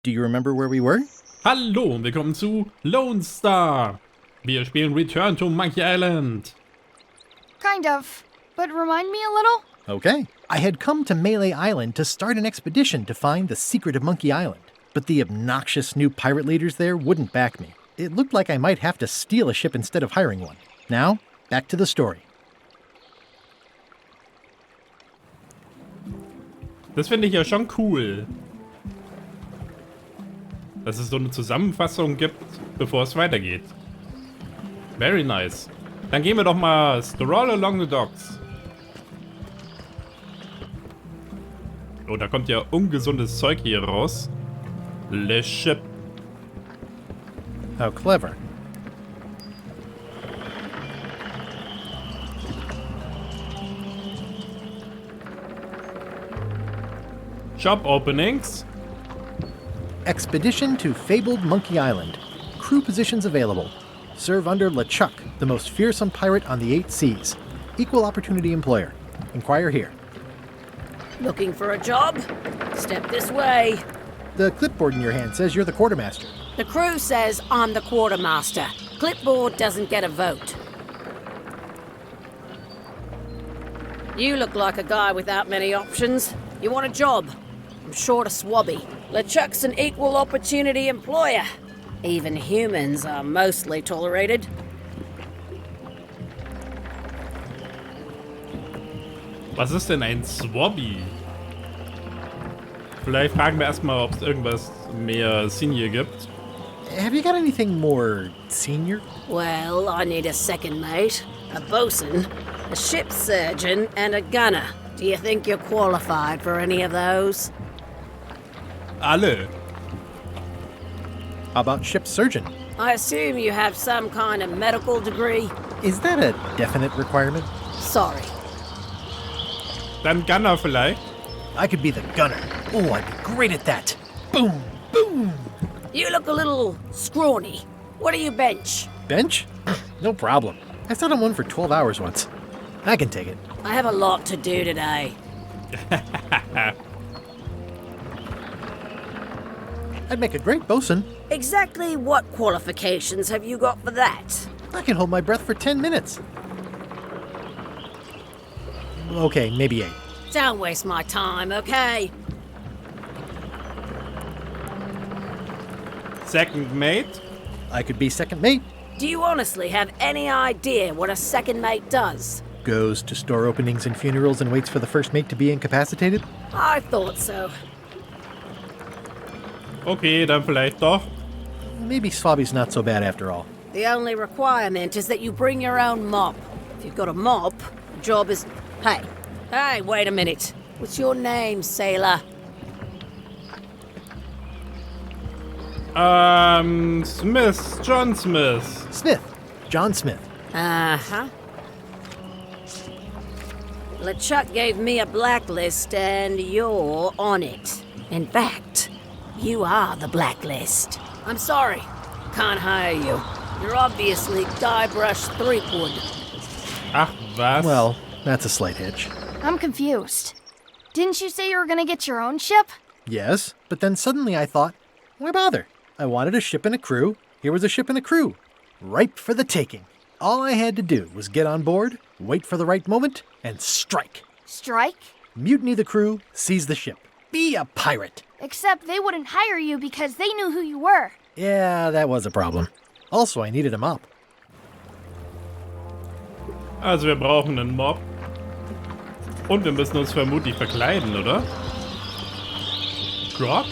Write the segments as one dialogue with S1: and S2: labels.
S1: Do you remember where we were?
S2: Hallo und willkommen zu Lone Star. Wir spielen Return to Monkey Island.
S3: Kind of, but remind me a little?
S1: Okay. I had come to Mêlée Island to start an expedition to find the secret of Monkey Island, but the obnoxious new pirate leaders there wouldn't back me. It looked like I might have to steal a ship instead of hiring one. Now, back to the story.
S2: Das finde ich ja schon cool. Dass es so eine Zusammenfassung gibt, bevor es weitergeht. Very nice. Dann gehen wir doch mal stroll along the docks. Oh, da kommt ja ungesundes Zeug hier raus. Le Ship.
S1: How clever.
S2: Shop openings.
S1: Expedition to fabled Monkey Island. Crew positions available. Serve under LeChuck, the most fearsome pirate on the 8 seas. Equal opportunity employer. Inquire here.
S4: Looking for a job? Step this way.
S1: The clipboard in your hand says you're the quartermaster.
S4: The crew says I'm the quartermaster. Clipboard doesn't get a vote. You look like a guy without many options. You want a job? I'm short of swabby. LeChuck's an equal opportunity employer. Even humans are mostly tolerated.
S2: Was ist denn ein Swabby? Vielleicht fragen wir erstmal, ob es irgendwas mehr Senior gibt.
S1: Have you got anything more senior?
S4: Well, I need a second mate, a bosun, a ship surgeon, and a gunner. Do you think you're qualified for any of those?
S2: Alle.
S1: How about ship surgeon?
S4: I assume you have some kind of medical degree?
S1: Is that a definite requirement?
S4: Sorry.
S2: Dann Gunner vielleicht.
S1: I could be the gunner. Oh, I'd be great at that. Boom, boom.
S4: You look a little scrawny. What do you bench?
S1: Bench? No problem. I sat on one for 12 hours once. I can take it.
S4: I have a lot to do today.
S1: I'd make a great bosun.
S4: Exactly what qualifications have you got for that?
S1: I can hold my breath for 10 minutes. Okay, maybe 8.
S4: Don't waste my time, okay?
S2: Second mate.
S1: I could be second mate.
S4: Do you honestly have any idea what a second mate does?
S1: Goes to store openings and funerals and waits for the first mate to be incapacitated.
S4: I thought so.
S2: Okay, dann vielleicht doch.
S1: Maybe Swabby's not so bad after all.
S4: The only requirement is that you bring your own mop. If you've got a mop, the job is... Hey, wait a minute. What's your name, sailor?
S2: Smith. John Smith.
S1: Smith. John Smith.
S4: Uh-huh. LeChuck gave me a blacklist, and you're on it. In fact, you are the blacklist. I'm sorry. Can't hire you. You're obviously Guybrush Threepwood.
S2: Ach, was?
S1: Well, that's a slight hitch.
S3: I'm confused. Didn't you say you were gonna get your own ship?
S1: Yes, but then suddenly I thought, why bother? I wanted a ship and a crew. Here was a ship and a crew. Ripe for the taking. All I had to do was get on board, wait for the right moment, and strike.
S3: Strike?
S1: Mutiny the crew, seize the ship. Be a pirate.
S3: Except they wouldn't hire you because they knew who you were.
S1: Yeah, that was a problem. Also, I needed a mop.
S2: Also wir brauchen einen Mob. Und wir müssen uns vermutlich verkleiden, oder? Drop?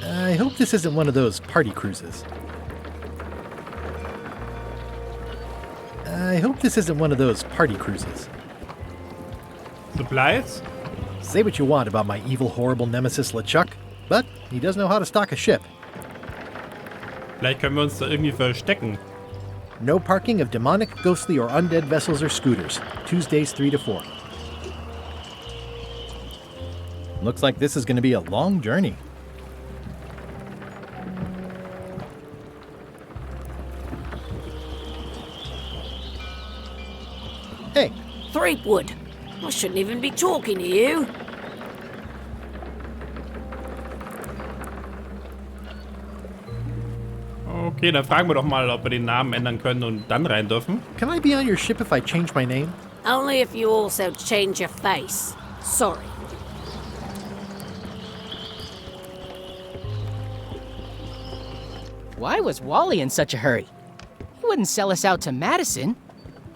S1: I hope this isn't one of those party cruises.
S2: Supplies?
S1: Say what you want about my evil, horrible nemesis LeChuck, but he does know how to stock a ship.
S2: Vielleicht können wir uns da irgendwie verstecken.
S1: No parking of demonic, ghostly, or undead vessels or scooters. Tuesdays 3 to 4. Looks like this is going to be a long journey. Hey.
S4: Threepwood. I shouldn't even be talking to you.
S2: Okay, dann fragen wir doch mal, ob wir den Namen ändern können und dann rein dürfen.
S1: Can I be on your ship if I change my name?
S4: Only if you also change your face. Sorry.
S5: Why was Wally in such a hurry? He wouldn't sell us out to Madison,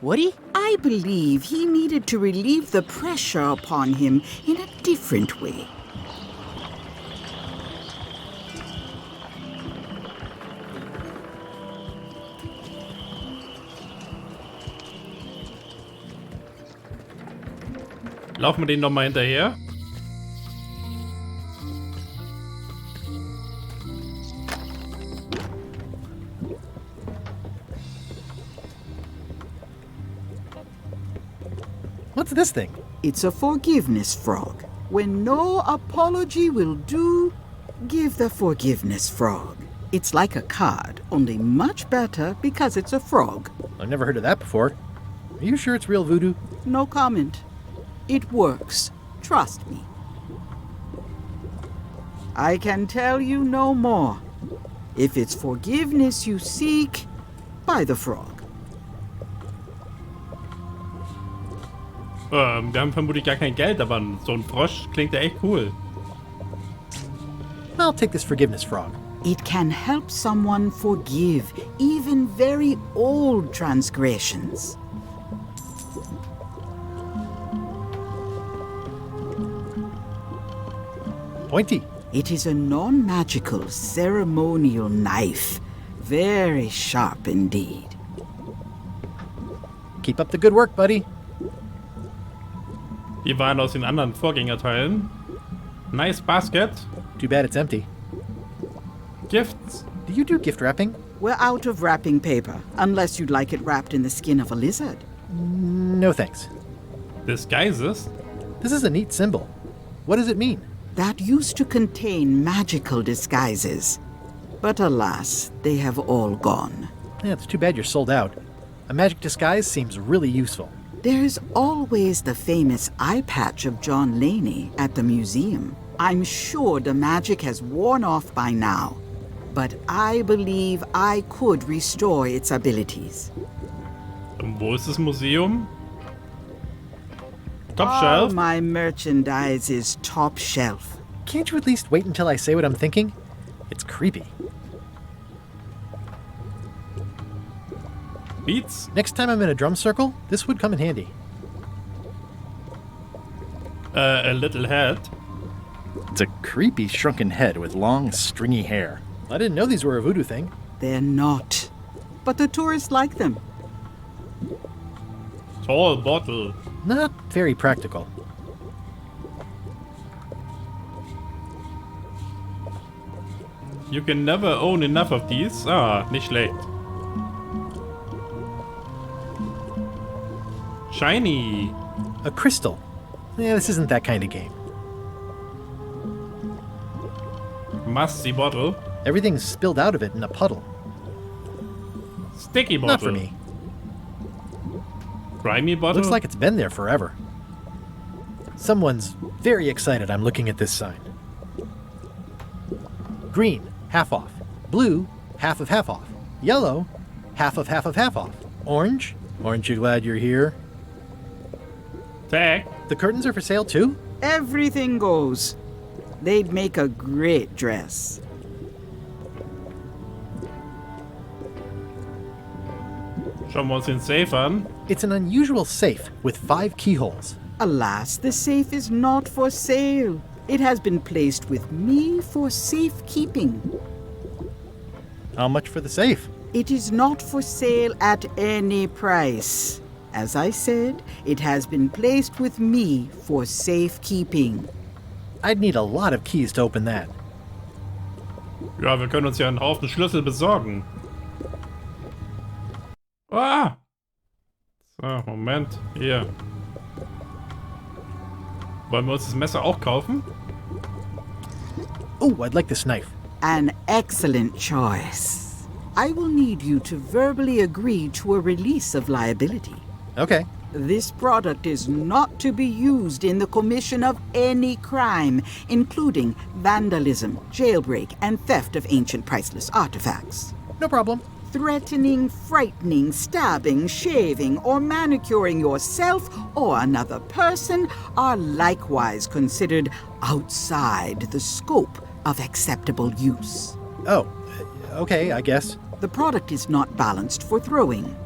S5: would he?
S6: I believe he needed to relieve the pressure upon him in a different way.
S2: Laufen wir den nochmal hinterher.
S1: What's this thing?
S6: It's a forgiveness frog. When no apology will do, give the forgiveness frog. It's like a card, only much better because it's a frog.
S1: I've never heard of that before. Are you sure it's real voodoo?
S6: No comment. It works. Trust me. I can tell you no more. If it's forgiveness you seek, buy the frog.
S2: Wir haben vermutlich gar kein Geld, aber so ein Frosch klingt ja echt cool.
S1: I'll take this forgiveness frog.
S6: It can help someone forgive even very old transgressions.
S1: Pointy.
S6: It is a non-magical ceremonial knife. Very sharp indeed.
S1: Keep up the good work, buddy.
S2: Die waren aus den anderen Vorgängerteilen. Nice basket.
S1: Too bad it's empty.
S2: Gifts.
S1: Do you do gift wrapping?
S6: We're out of wrapping paper, unless you'd like it wrapped in the skin of a lizard.
S1: No thanks.
S2: Disguises.
S1: This is a neat symbol. What does it mean?
S6: That used to contain magical disguises. But alas, they have all gone.
S1: Yeah, it's too bad you're sold out. A magic disguise seems really useful.
S6: There's always the famous eye patch of John Laney at the museum. I'm sure the magic has worn off by now, but I believe I could restore its abilities.
S2: Wo ist das Museum? Top
S6: All
S2: shelf.
S6: my merchandise is top shelf.
S1: Can't you at least wait until I say what I'm thinking? It's creepy.
S2: Beats.
S1: Next time I'm in a drum circle, this would come in handy.
S2: A little head.
S1: It's a creepy shrunken head with long, stringy hair. I didn't know these were a voodoo thing.
S6: They're not. But the tourists like them.
S2: Tall bottle.
S1: Not very practical.
S2: You can never own enough of these. Ah, nicht schlecht. Shiny.
S1: A crystal. Yeah, this isn't that kind of game.
S2: Musty bottle.
S1: Everything's spilled out of it in a puddle.
S2: Sticky bottle.
S1: Not for me.
S2: Grimy bottle.
S1: Looks like it's been there forever. Someone's very excited I'm looking at this sign. Green, half off. Blue, half of half off. Yellow, half of half of half off. Orange, aren't you glad you're here?
S2: Tag.
S1: The curtains are for sale too?
S6: Everything goes. They'd make a great dress.
S2: Schauen wir uns den Safe an.
S1: It's an unusual safe with 5 keyholes.
S6: Alas, the safe is not for sale. It has been placed with me for safekeeping.
S1: How much for the safe?
S6: It is not for sale at any price. As I said, it has been placed with me for safekeeping.
S1: I'd need a lot of keys to open that.
S2: Ja, wir können uns ja einen Haufen Schlüssel besorgen. Ah! So, Moment. Hier. Wollen wir uns das Messer auch kaufen?
S1: Oh, I'd like this knife.
S6: An excellent choice. I will need you to verbally agree to a release of liability.
S1: Okay.
S6: This product is not to be used in the commission of any crime, including vandalism, jailbreak, and theft of ancient priceless artifacts.
S1: no problem.
S6: Threatening, frightening, stabbing, shaving, or manicuring yourself or another person are likewise considered outside the scope of acceptable use.
S1: Oh, okay, I guess.
S6: The product is not balanced for throwing.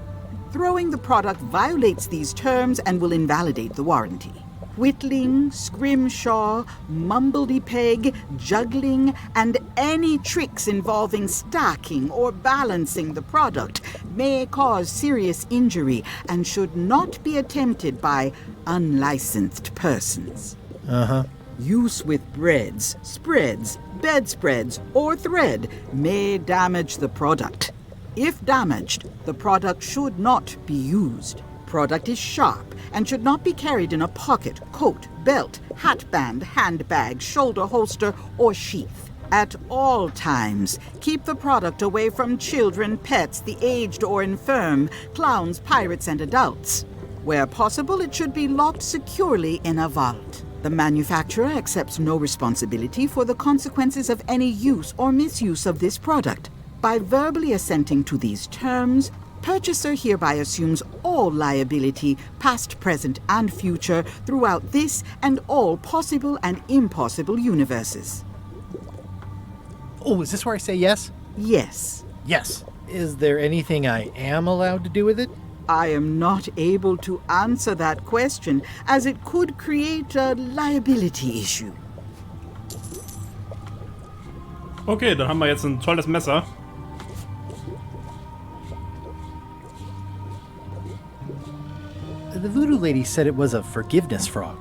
S6: Throwing the product violates these terms and will invalidate the warranty. Whittling, scrimshaw, mumbledy-peg, juggling, and any tricks involving stacking or balancing the product may cause serious injury and should not be attempted by unlicensed persons.
S1: Uh-huh.
S6: Use with breads, spreads, bedspreads, or thread may damage the product. If damaged, the product should not be used. Product is sharp and should not be carried in a pocket, coat, belt, hatband, handbag, shoulder holster, or sheath. At all times, keep the product away from children, pets, the aged or infirm, clowns, pirates, and adults. Where possible, it should be locked securely in a vault. The manufacturer accepts no responsibility for the consequences of any use or misuse of this product. By verbally assenting to these terms, purchaser hereby assumes all liability, past, present, and future, throughout this and all possible and impossible universes.
S1: Oh, is this where I say yes?
S6: Yes.
S1: Yes. Is there anything I am allowed to do with it?
S6: I am not able to answer that question, as it could create a liability issue.
S2: Okay, dann haben wir jetzt ein tolles Messer.
S1: The voodoo lady said it was a forgiveness frog.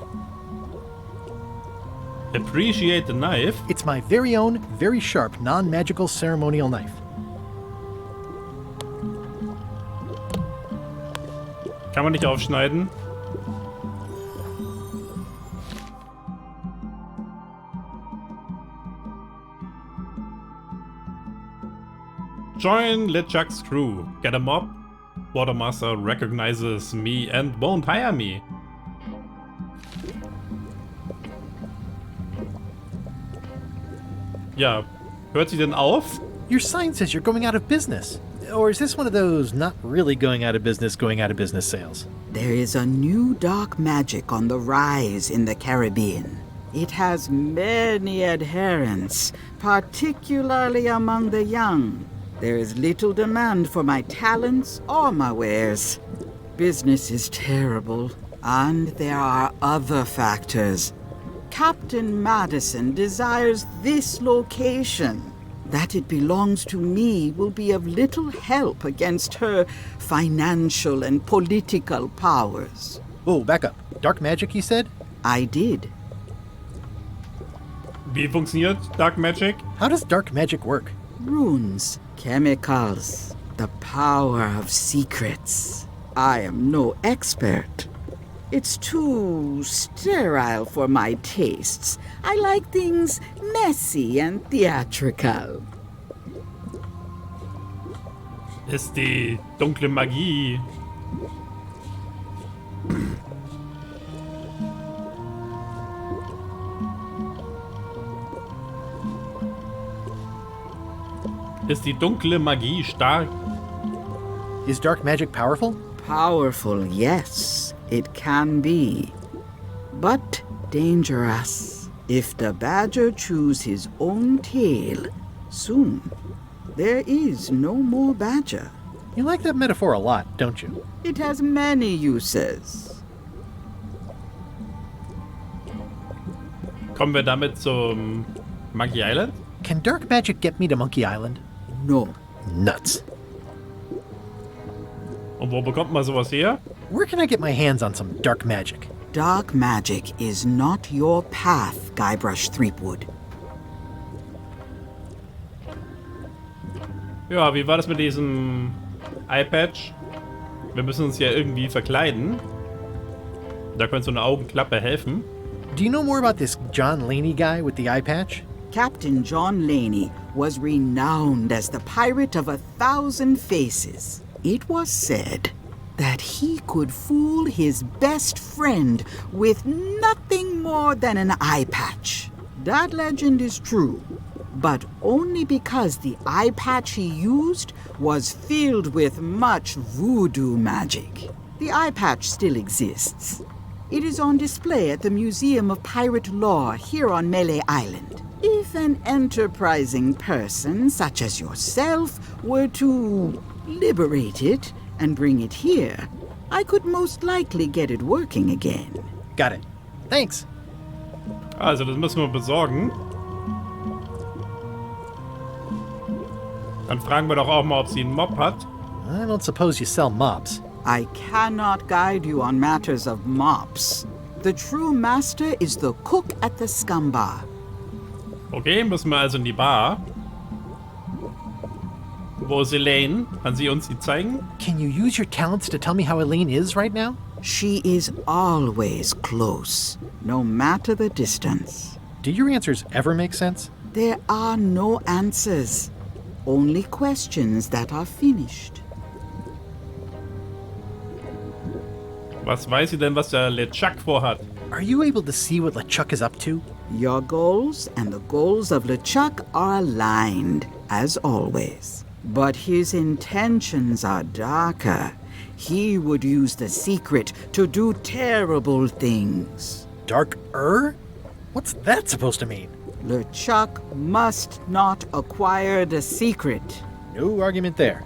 S2: Appreciate the knife.
S1: It's my very own, very sharp, non-magical ceremonial knife.
S2: Kann man nicht aufschneiden. Join LeChuck's crew. Get a mob. Quartermaster recognizes me and won't hire me. Ja, hört sie denn auf?
S1: Your sign says you're going out of business. Or is this one of those not really going out of business sales?
S6: There is a new dark magic on the rise in the Caribbean. It has many adherents, particularly among the young. There is little demand for my talents or my wares. Business is terrible, and there are other factors. Captain Madison desires this location. That it belongs to me will be of little help against her financial and political powers.
S1: Oh, back up. Dark magic, you said?
S6: I did.
S2: Wie funktioniert Dark Magic?
S1: How does dark magic work?
S6: Runes, chemicals, the power of secrets. I am no expert. It's too sterile for my tastes. I like things messy and theatrical.
S2: Ist die dunkle Magie. Ist die dunkle Magie stark?
S1: Is dark magic powerful?
S6: Powerful, yes, it can be. But dangerous. If the badger chews his own tail, soon there is no more badger.
S1: You like that metaphor a lot, don't you?
S6: It has many uses.
S2: Kommen wir damit zum Monkey Island?
S1: Can dark magic get me to Monkey Island?
S6: No.
S1: Nuts.
S2: Und wo bekommt man sowas her?
S1: Where can I get my hands on some dark magic?
S6: Dark magic is not your path, Guybrush Threepwood.
S2: Ja, wie war das mit diesem Eyepatch? Wir müssen uns ja irgendwie verkleiden. Da könnte so eine Augenklappe helfen.
S1: Do you know more about this John Laney guy with the eye patch?
S6: Captain John Laney was renowned as the pirate of 1,000 faces. It was said that he could fool his best friend with nothing more than an eye patch. That legend is true, but only because the eye patch he used was filled with much voodoo magic. The eye patch still exists. It is on display at the Museum of Pirate Lore here on Mêlée Island. If an enterprising person such as yourself were to liberate it and bring it here, I could most likely get it working again.
S1: Got it. Thanks.
S2: Also, das müssen wir besorgen. Dann fragen wir doch auch mal, ob sie einen Mob hat.
S1: I don't suppose you sell mops.
S6: I cannot guide you on matters of mops. The true master is the cook at the scum bar.
S2: Okay, müssen wir also in die Bar. Wo ist Elaine? Kann sie uns die zeigen?
S1: Can you use your talents to tell me how Elaine is right now?
S6: She is always close, no matter the distance.
S1: Do your answers ever make sense?
S6: There are no answers, only questions that are finished.
S2: Was weiß sie denn, was der LeChuck vorhat?
S1: Are you able to see what LeChuck is up to?
S6: Your goals and the goals of LeChuck are aligned, as always. But his intentions are darker. He would use the secret to do terrible things.
S1: Dark-er? What's that supposed to mean?
S6: LeChuck must not acquire the secret.
S1: No argument there.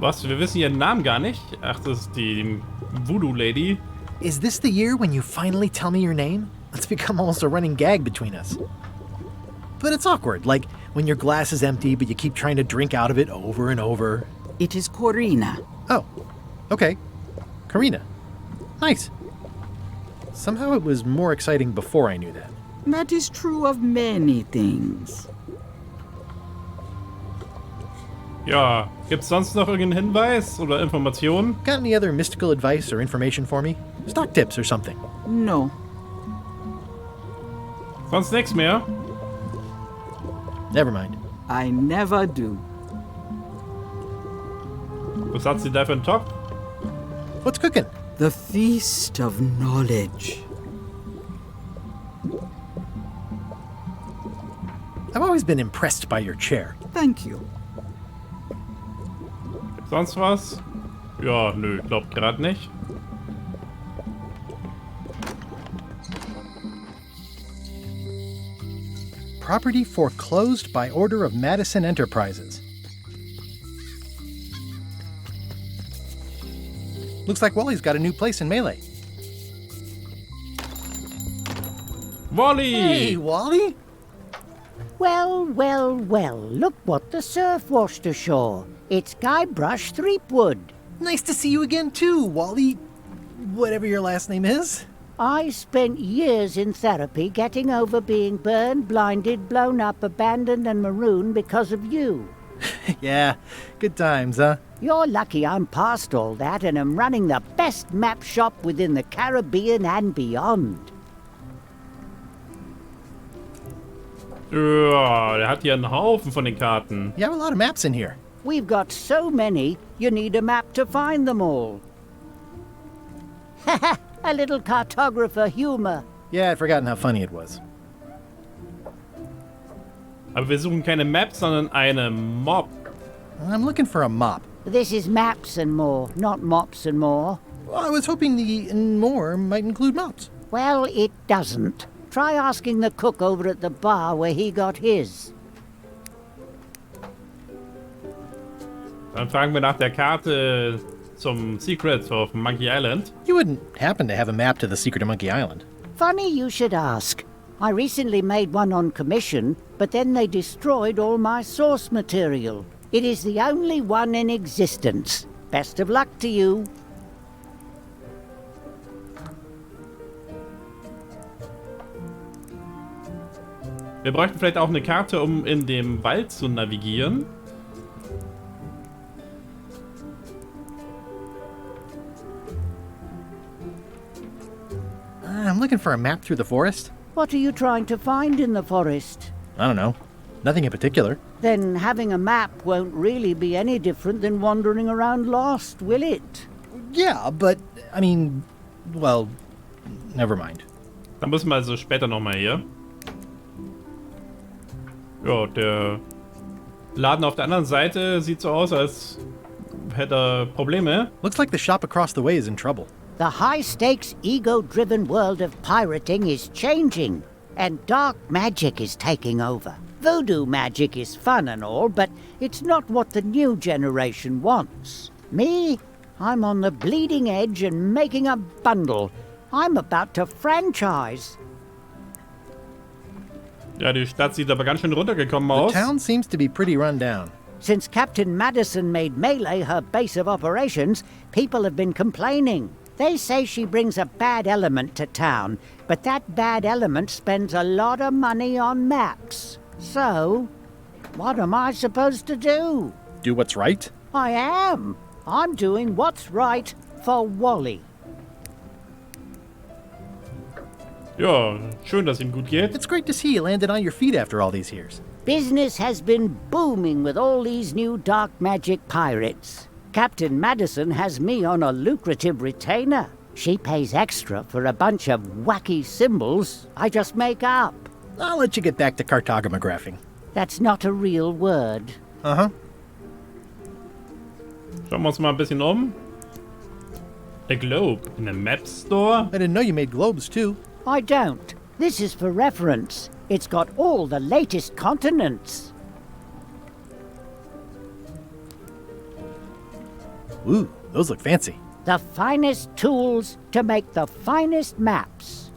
S2: Was? Wir wissen ihren Namen gar nicht. Ach, das ist die Voodoo Lady.
S1: Is this the year when you finally tell me your name? It's become almost a running gag between us. But it's awkward, like when your glass is empty but you keep trying to drink out of it over and over.
S6: It is Corina.
S1: Oh, okay. Karina. Nice. Somehow it was more exciting before I knew that.
S6: That is true of many things.
S2: Ja, gibt's sonst noch irgendeinen Hinweis oder Informationen?
S1: Got any other mystical advice or information for me? Stock tips or something?
S6: No.
S2: Sonst nichts mehr?
S1: Never mind.
S6: I never do.
S2: Was hat sie da für einen Topf?
S1: What's cooking?
S6: The feast of knowledge.
S1: I've always been impressed by your chair.
S6: Thank you.
S2: Sonst was? Ja, nö, glaub grad nicht.
S1: Property foreclosed by order of Madison Enterprises. Looks like Wally's got a new place in Mêlée.
S2: Wally!
S1: Hey, Wally!
S7: Well, well, well, look what the surf washed ashore. It's Guybrush Threepwood.
S1: Nice to see you again too, Wally. Whatever your last name is.
S7: I spent years in therapy getting over being burned, blinded, blown up, abandoned, and marooned because of you.
S1: Yeah, good times, huh?
S7: You're lucky I'm past all that and am running the best map shop within the Caribbean and beyond.
S2: Ja, der hat hier einen Haufen von den Karten.
S1: You have a lot of maps in here.
S7: We've got so many, you need a map to find them all. Haha, a little cartographer humor.
S1: Yeah, I'd forgotten how funny it was.
S2: Aber wir suchen keine Map, sondern eine Mob.
S1: I'm looking for a mop.
S7: This is maps and more, not mops and more.
S1: Well, I was hoping the and more might include mops.
S7: Well, it doesn't. Try asking the cook over at the bar where he got his.
S2: Dann fragen wir nach der Karte zum Secret of Monkey Island.
S1: You wouldn't happen to have a map to the secret of Monkey Island.
S7: Funny you should ask. I recently made one on commission, but then they destroyed all my source material. It is the only one in existence. Best of luck to you.
S2: Wir bräuchten vielleicht auch eine Karte, um in dem Wald zu navigieren.
S1: I'm looking for a map through the forest.
S7: What are you trying to find in the forest?
S1: I don't know. Nothing in particular.
S7: Then having a map won't really be any different than wandering around lost, will it?
S1: Yeah, but, I mean, well, Never mind.
S2: Dann müssen wir also später nochmal hier. Ja, der Laden auf der anderen Seite sieht so aus, als hätte er Probleme.
S1: Looks like the shop across the way is in trouble.
S7: The high-stakes, ego-driven world of pirating is changing, and dark magic is taking over. Voodoo magic is fun and all, but it's not what the new generation wants. Me? I'm on the bleeding edge and making a bundle. I'm about to franchise.
S2: Ja, die Stadt sieht aber ganz schön runtergekommen aus.
S1: The town seems to be pretty run down.
S7: Since Captain Madison made Mêlée her base of operations, people have been complaining. They say she brings a bad element to town, but that bad element spends a lot of money on maps. So, what am I supposed to do?
S1: Do what's right?
S7: I am. I'm doing what's right for Wally.
S2: Ja, schön, dass ihm gut geht.
S1: It's great to see you landed on your feet after all these years.
S7: Business has been booming with all these new dark magic pirates. Captain Madison has me on a lucrative retainer. She pays extra for a bunch of wacky symbols I just make up.
S1: I'll let you get back to cartographing.
S7: That's not a real word.
S1: Uh-huh.
S2: Schauen wir uns mal ein bisschen um. A globe in a map store.
S1: I didn't know you made globes, too.
S7: I don't. This is for reference. It's got all the latest continents.
S1: Ooh, those look fancy.
S7: The finest tools to make the finest maps.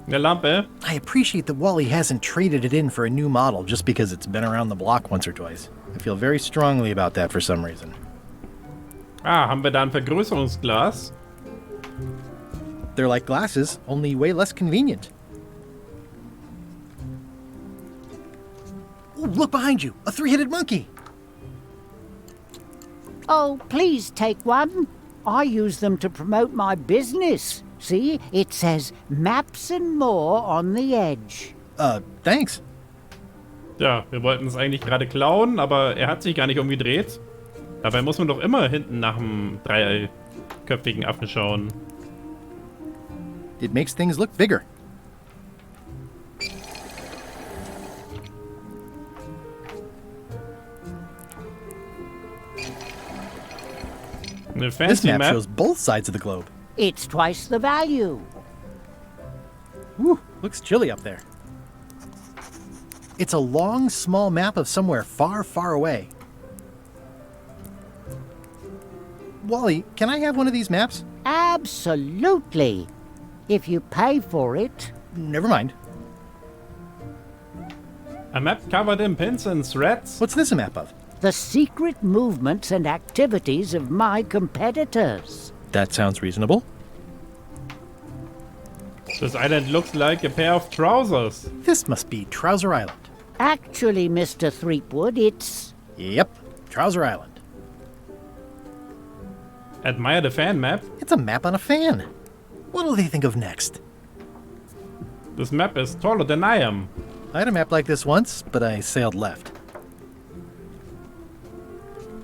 S2: Eine Lampe.
S1: I appreciate that Wally hasn't traded it in for a new model just because it's been around the block once or twice. I feel very strongly about that for some reason.
S2: Ah, haben wir da ein Vergrößerungsglas?
S1: They're like glasses, only way less convenient. Ooh, look behind you! A three-headed monkey!
S7: Oh, please take one. I use them to promote my business. See, it says maps and more on the edge.
S1: Thanks.
S2: Ja, wir wollten es eigentlich gerade klauen, aber er hat sich gar nicht umgedreht. Dabei muss man doch immer hinten nach dem dreiköpfigen Affen schauen.
S1: It makes things look bigger.
S2: Eine
S1: This
S2: fancy
S1: map
S2: Map.
S1: shows both sides of the globe.
S7: It's twice the value.
S1: Whew, looks chilly up there. It's a long, small map of somewhere far, far away. Wally, can I have one of these maps?
S7: Absolutely. If you pay for it.
S1: Never mind.
S2: A map covered in pins and threads.
S1: What's this a map of?
S7: The secret movements and activities of my competitors.
S1: That sounds reasonable.
S2: This island looks like a pair of trousers.
S1: This must be Trouser Island.
S7: Actually, Mr. Threepwood, it's...
S1: Yep, Trouser Island.
S2: Admire the fan map.
S1: It's a map on a fan. What'll they think of next?
S2: This map is taller than I am.
S1: I had a map like this once, but I sailed left.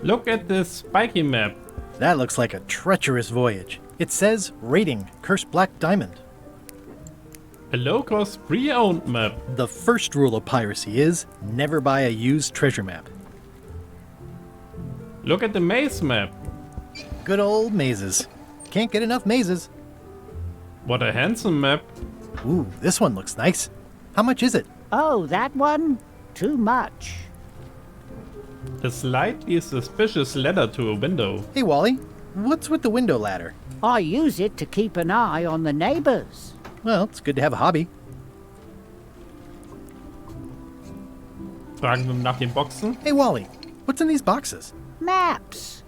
S2: Look at this spiky map.
S1: That looks like a treacherous voyage. It says, rating, Cursed Black Diamond.
S2: A low-cost pre-owned map.
S1: The first rule of piracy is, never buy a used treasure map.
S2: Look at the maze map.
S1: Good old mazes. Can't get enough mazes.
S2: What a handsome map.
S1: Ooh, this one looks nice. How much is it?
S7: Oh, that one? Too much.
S2: A slightly suspicious ladder to a window.
S1: Hey, Wally, what's with the window ladder?
S7: I use it to keep an eye on the neighbors.
S1: Well, it's good to have a hobby.
S2: Fragen wir nach den Boxen.
S1: Hey, Wally, what's in these boxes?
S7: Maps.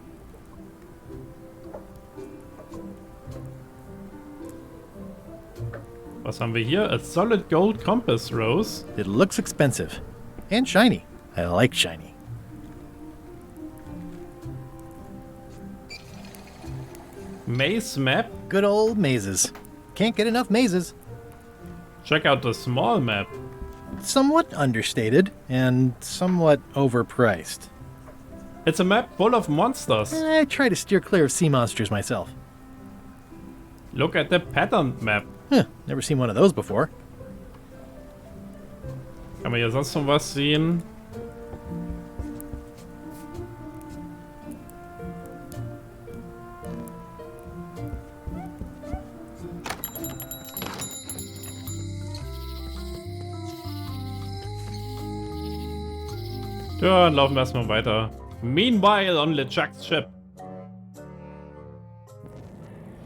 S2: Was haben wir hier? A solid gold compass rose.
S1: It looks expensive. And shiny. I like shiny.
S2: Maze map.
S1: Good old mazes. Can't get enough mazes.
S2: Check out the small map.
S1: Somewhat understated and somewhat overpriced.
S2: It's a map full of monsters.
S1: I try to steer clear of sea monsters myself.
S2: Look at the pattern map.
S1: Huh, never seen one of those before.
S2: Kann man hier sonst noch was sehen? Ja, dann laufen wir erstmal weiter. Meanwhile on LeChuck's ship.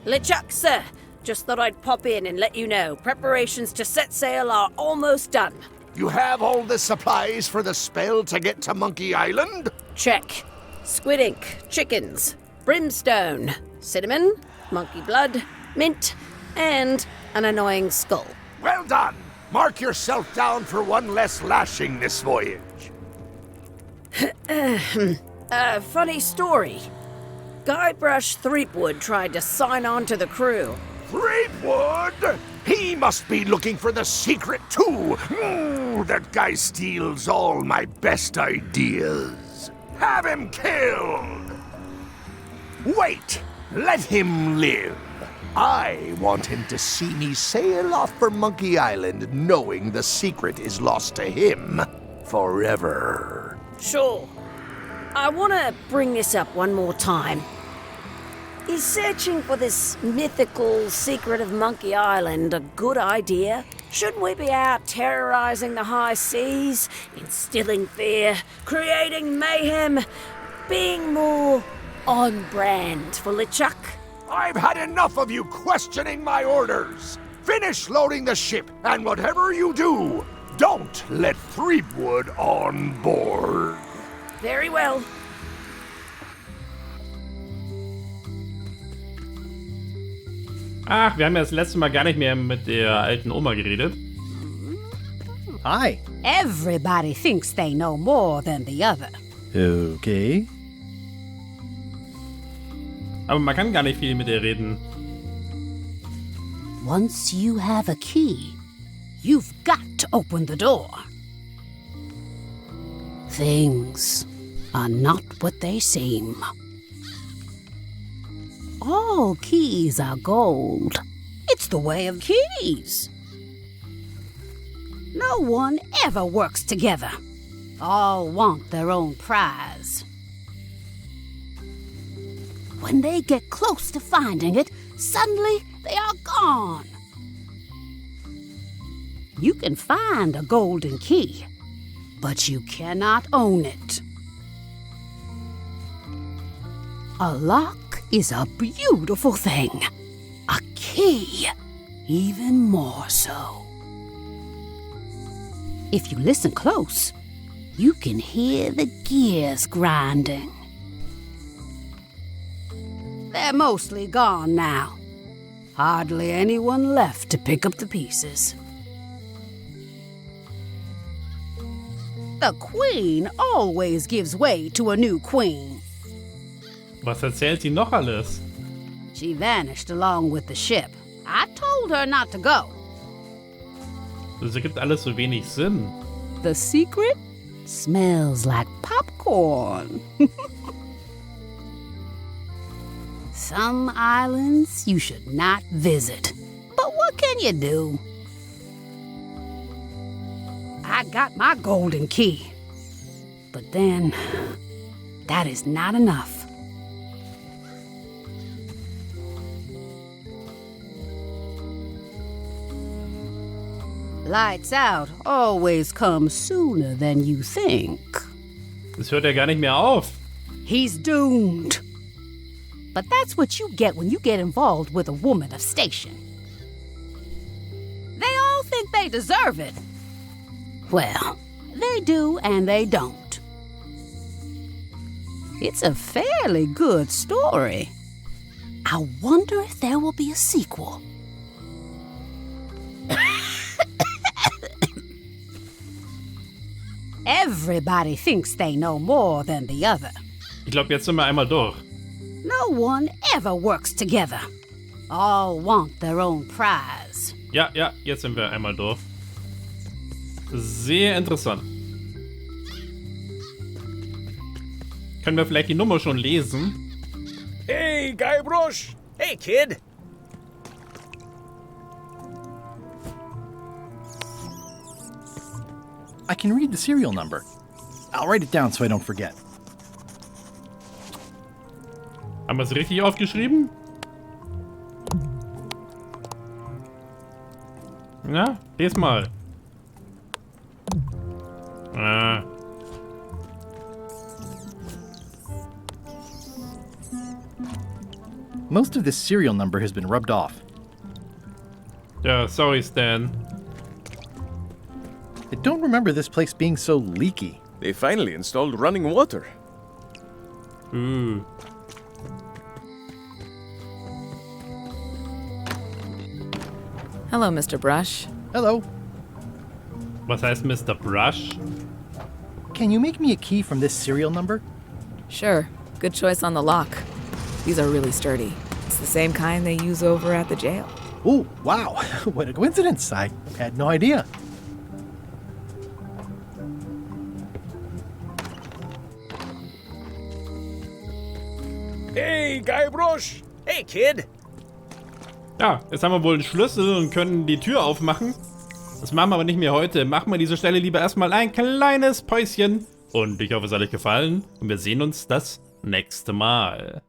S4: LeChuck, sir. Just thought I'd pop in and let you know. Preparations to set sail are almost done.
S8: You have all the supplies for the spell to get to Monkey Island?
S4: Check. Squid ink, chickens, brimstone, cinnamon, monkey blood, mint, and an annoying skull.
S8: Well done! Mark yourself down for one less lashing this voyage.
S4: Funny story. Guybrush Threepwood tried to sign on to the crew.
S8: Threepwood? He must be looking for the secret too. That guy steals all my best ideas. Have him killed! Wait! Let him live. I want him to see me sail off for Monkey Island knowing the secret is lost to him forever.
S4: Sure. I want to bring this up one more time. Is searching for this mythical secret of Monkey Island a good idea? Shouldn't we be out terrorizing the high seas, instilling fear, creating mayhem, being more on brand for LeChuck?
S8: I've had enough of you questioning my orders. Finish loading the ship, and whatever you do, don't let Threepwood on board.
S4: Very well.
S2: Ach, wir haben ja das letzte Mal gar nicht mehr mit der alten Oma geredet.
S1: Hi.
S9: Everybody thinks they know more than the other.
S1: Okay.
S2: Aber man kann gar nicht viel mit ihr reden.
S9: Once you have a key, you've got to open the door. Things are not what they seem. All keys are gold. It's the way of keys. No one ever works together. All want their own prize. When they get close to finding it, suddenly they are gone. You can find a golden key, but you cannot own it. A lock is a beautiful thing. A key, even more so. If you listen close, you can hear the gears grinding. They're mostly gone now. Hardly anyone left to pick up the pieces. The queen always gives way to a new queen.
S2: Was erzählt sie noch alles?
S9: She vanished along with the ship. I told her not to go.
S2: Das ergibt alles so wenig Sinn.
S9: The secret smells like popcorn. Some islands you should not visit. But what can you do? I got my golden key. But then, that is not enough. Lights out always comes sooner than you think.
S2: Das hört ja gar nicht mehr auf.
S9: He's doomed. But that's what you get when you get involved with a woman of station. They all think they deserve it. Well, they do and they don't. It's a fairly good story. I wonder if there will be a sequel. Everybody thinks they know more than the other.
S2: Ich glaube, jetzt sind wir einmal durch.
S9: No one ever works together. All want their own prize.
S2: Ja, jetzt sind wir einmal durch. Sehr interessant. Können wir vielleicht die Nummer schon lesen?
S10: Hey, Guybrush! Hey, kid!
S1: I can read the serial number. I'll write it down so I don't forget.
S2: Haben wir es richtig aufgeschrieben? Na, les mal.
S1: Most of this serial number has been rubbed off.
S2: Ja, sorry, Stan.
S1: I don't remember this place being so leaky.
S10: They finally installed running water.
S11: Hello, Mr. Brush.
S1: Hello.
S2: Was heißt Mr. Brush?
S1: Can you make me a key from this serial number?
S11: Sure. Good choice on the lock. These are really sturdy. It's the same kind they use over at the jail.
S1: Oh, wow. What a coincidence. I had no idea.
S10: Hey, Guybrush!
S5: Hey, kid.
S2: Ja, jetzt haben wir wohl einen Schlüssel und können die Tür aufmachen. Das machen wir aber nicht mehr heute. Machen wir an dieser Stelle lieber erstmal ein kleines Päuschen. Und ich hoffe, es hat euch gefallen. Und wir sehen uns das nächste Mal.